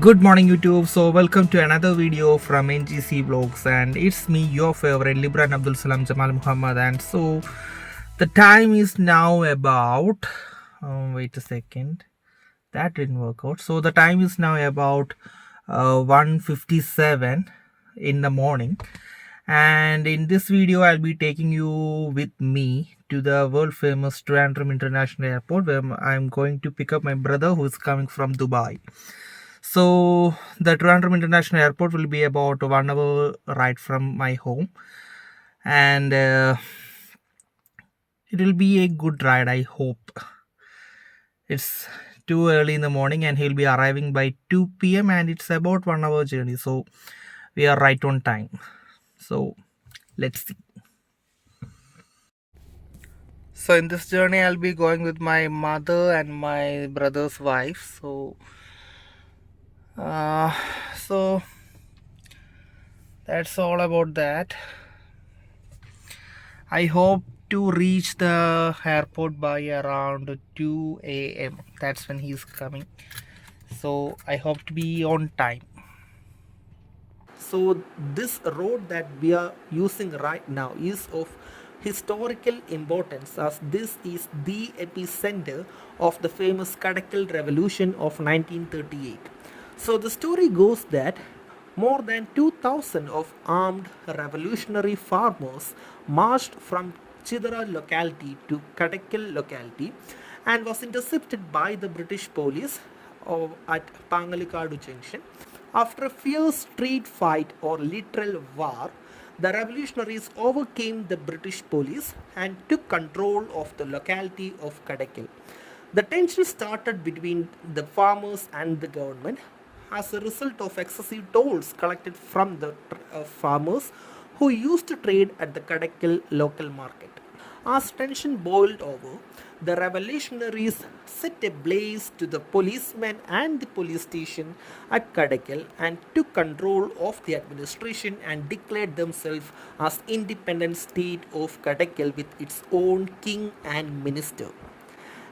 Good morning YouTube. So welcome to another video from NGC Vlogs, and it's me, your favorite Libran Abdul Salam Jamal Muhammad. And so the time is now about wait a second, that didn't work out. So the time is now about 1:57 in the morning, and in this video I'll be taking you with me to the world famous Trivandrum International Airport, where I'm going to pick up my brother who is coming from Dubai. So the Trivandrum International Airport will be about 1 hour ride from my home, and it will be a good ride. I hope. It's too early in the morning, and he'll be arriving by 2 p.m. and it's about 1 hour journey. So we are right on time. So let's see. So in this journey, I'll be going with my mother and my brother's wife. Uh, so that's all about that. I hope to reach the airport by around 2 a.m. That's when he's coming. So I hope to be on time. So this road that we are using right now is of historical importance, as this is the epicenter of the famous Kadakkal revolution of 1938. So the story goes that more than 2,000 of armed revolutionary farmers marched from Chidara locality to Kadakkal locality and was intercepted by the British police at Pangalikadu Junction. After a fierce street fight or literal war, the revolutionaries overcame the British police and took control of the locality of Kadakkal. The tension started between the farmers and the government as a result of excessive tolls collected from the farmers who used to trade at the Kadakkal local market. As tension boiled over, the revolutionaries set ablaze to the policemen and the police station at Kadakkal and took control of the administration and declared themselves as independent state of Kadakkal with its own king and minister.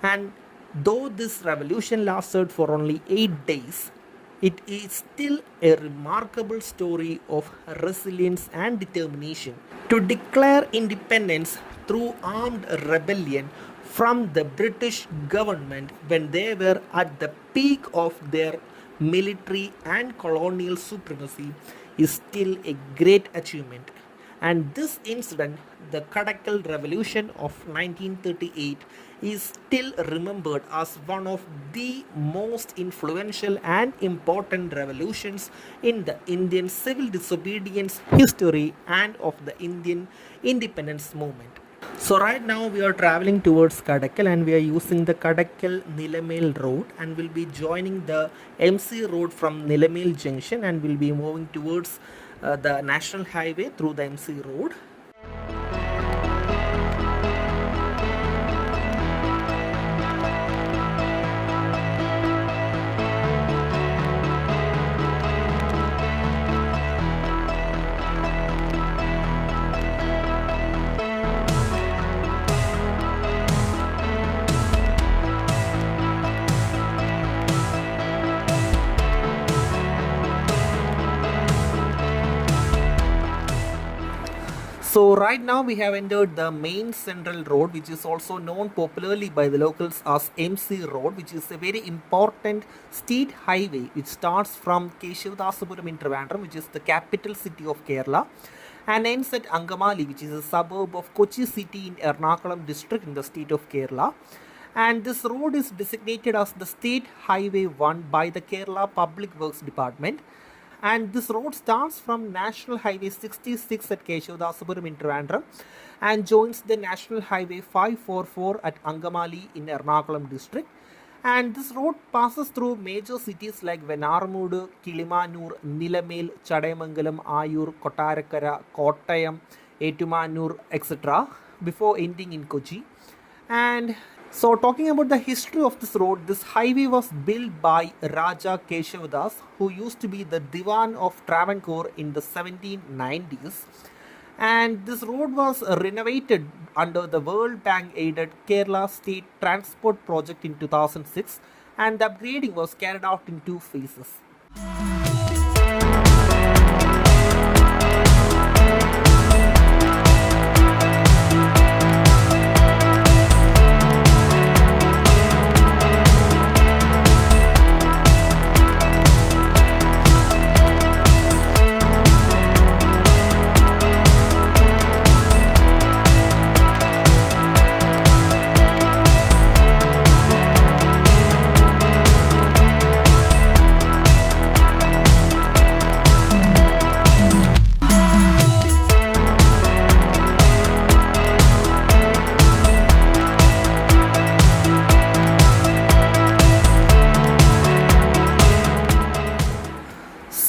And though this revolution lasted for only 8 days, it is still a remarkable story of resilience and determination to declare independence through armed rebellion from the British government when they were at the peak of their military and colonial supremacy is still a great achievement. And this incident, the Kadakkal Revolution of 1938, is still remembered as one of the most influential and important revolutions in the Indian civil disobedience history and of the Indian independence movement. So right now we are traveling towards Kadakkal, and we are using the Kadakkal Nilamel road, and we'll be joining the MC road from Nilamel junction, and we'll be moving towards the national highway through the MC road. So right now we have entered the main central road, which is also known popularly by the locals as MC Road, which is a very important state highway which starts from Keshavadasapuram in Trivandrum, which is the capital city of Kerala, and ends at Angamali, which is a suburb of Kochi city in Ernakulam district in the state of Kerala. And this road is designated as the State Highway 1 by the Kerala Public Works Department. And this road starts from National Highway 66 at Keshavadasapuram in Trivandrum and joins the National Highway 544 at Angamali in Ernakulam district. And this road passes through major cities like Venaramudu, Kilimanur, Nilamel, Chadayamangalam, Ayur, Kottarakara, Kottayam, Etumanur, etc. before ending in Kochi. And so talking about the history of this road, this highway was built by Raja Keshavadas, who used to be the Diwan of Travancore in the 1790s. And this road was renovated under the World Bank aided Kerala State Transport Project in 2006, and the upgrading was carried out in 2 phases.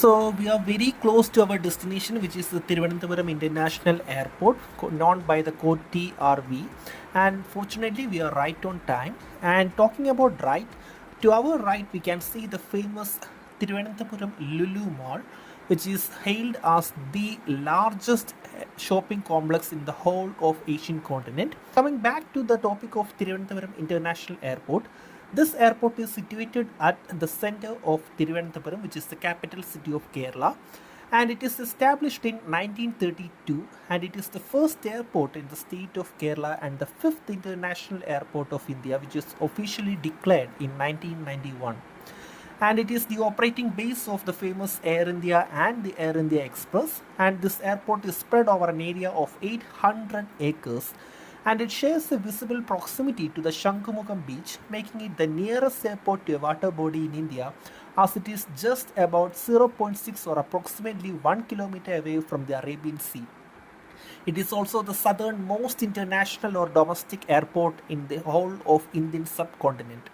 So we are very close to our destination, which is the Thiruvananthapuram International Airport, known by the code TRV. And fortunately, we are right on time. And talking about right, to our right, we can see the famous Thiruvananthapuram Lulu Mall, which is hailed as the largest shopping complex in the whole of Asian continent. Coming back to the topic of Thiruvananthapuram International Airport, this airport is situated at the center of Thiruvananthapuram, which is the capital city of Kerala, and it is established in 1932, and it is the first airport in the state of Kerala and the fifth international airport of India, which is officially declared in 1991. And it is the operating base of the famous Air India and the Air India Express, and this airport is spread over an area of 800 acres, and it shares a visible proximity to the Shankumukam beach, making it the nearest airport to a water body in India, as it is just about 0.6 or approximately 1 kilometer away from the Arabian Sea. It is also the southernmost international or domestic airport in the whole of Indian subcontinent.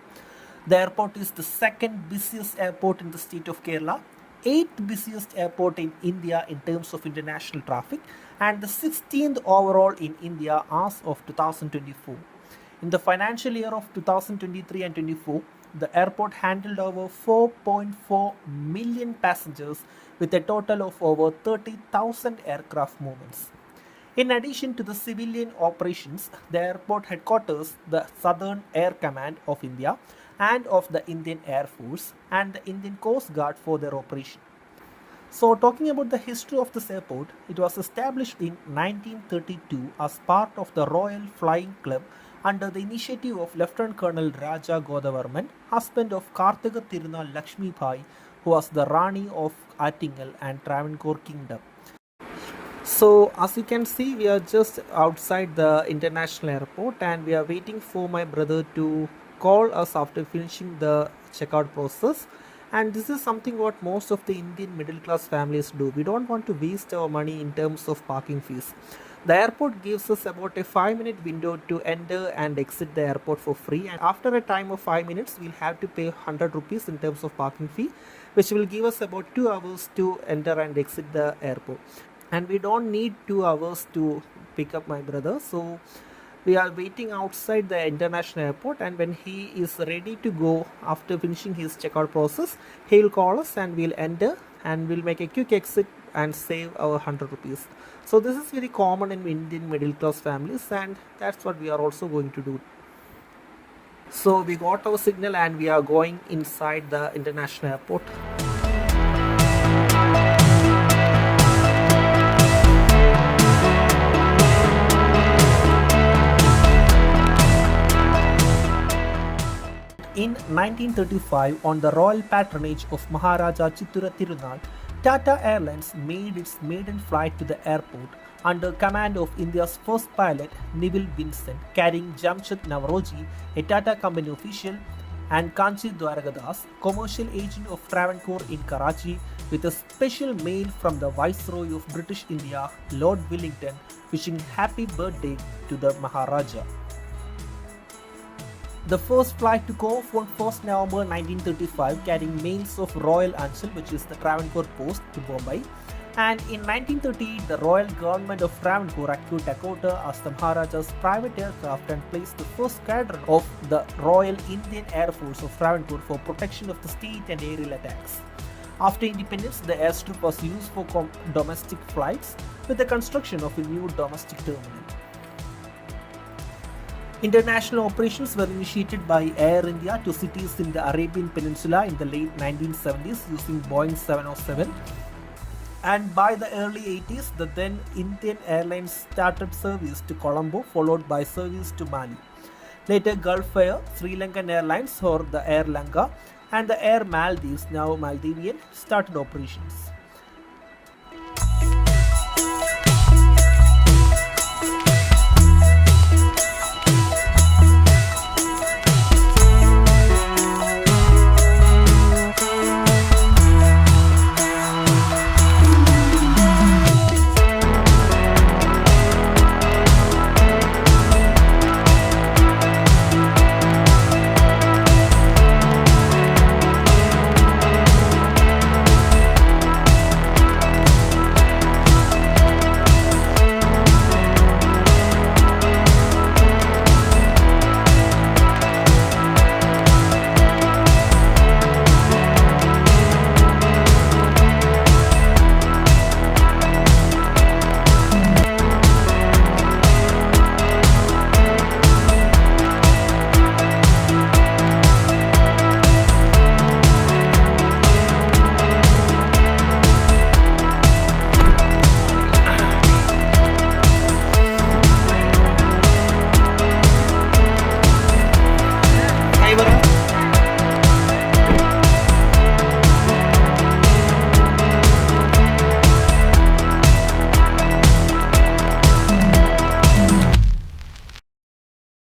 The airport is the second busiest airport in the state of Kerala, 8th busiest airport in India in terms of international traffic, and the 16th overall in India as of 2024. In the financial year of 2023 and 24, the airport handled over 4.4 million passengers with a total of over 30,000 aircraft movements. In addition to the civilian operations, the airport headquarters the Southern Air Command of India and of the Indian Air Force and the Indian Coast Guard for their operation. So talking about the history of this airport, it was established in 1932 as part of the Royal Flying Club under the initiative of Lieutenant Colonel Raja Godavarman, husband of Karthika Tirunal Lakshmi Bhai, who was the Rani of Attingal and Travancore Kingdom. So as you can see, we are just outside the international airport and we are waiting for my brother to call us after finishing the checkout process. And this is something what most of the Indian middle class families do. We don't want to waste our money in terms of parking fees. The airport gives us about a 5-minute window to enter and exit the airport for free, and after a time of 5 minutes we'll have to pay 100 rupees in terms of parking fee, which will give us about 2 hours to enter and exit the airport. And we don't need 2 hours to pick up my brother, so we are waiting outside the international airport, and when he is ready to go after finishing his checkout process, he will call us and we'll enter and we'll make a quick exit and save our 100 rupees. So this is very common in Indian middle class families, and that's what we are also going to do. So we got our signal and we are going inside the international airport. In 1935, on the royal patronage of Maharaja Chittura Tirunal, Tata Airlines made its maiden flight to the airport under command of India's first pilot, Neville Vincent, carrying Jamshid Navroji, a Tata company official, and Kanchi Dwaragadas, commercial agent of Travancore in Karachi, with a special mail from the Viceroy of British India, Lord Wellington, wishing happy birthday to the Maharaja. The first flight took off on 1st November 1935, carrying mails of Royal Anchal, which is the Travancore Post, to Bombay. And in 1938, the royal government of Travancore acquired Dakota as the Maharaja's private aircraft and placed the first squadron of the Royal Indian Air Force of Travancore for protection of the state and aerial attacks. After independence, the airstrip was used for domestic flights with the construction of a new domestic terminal. International operations were initiated by Air India to cities in the Arabian Peninsula in the late 1970s using Boeing 707. And by the early 80s, the then Indian Airlines started service to Colombo, followed by service to Mali. Later, Gulf Air, Sri Lankan Airlines or the Air Lanka, and the Air Maldives, now Maldivian, started operations.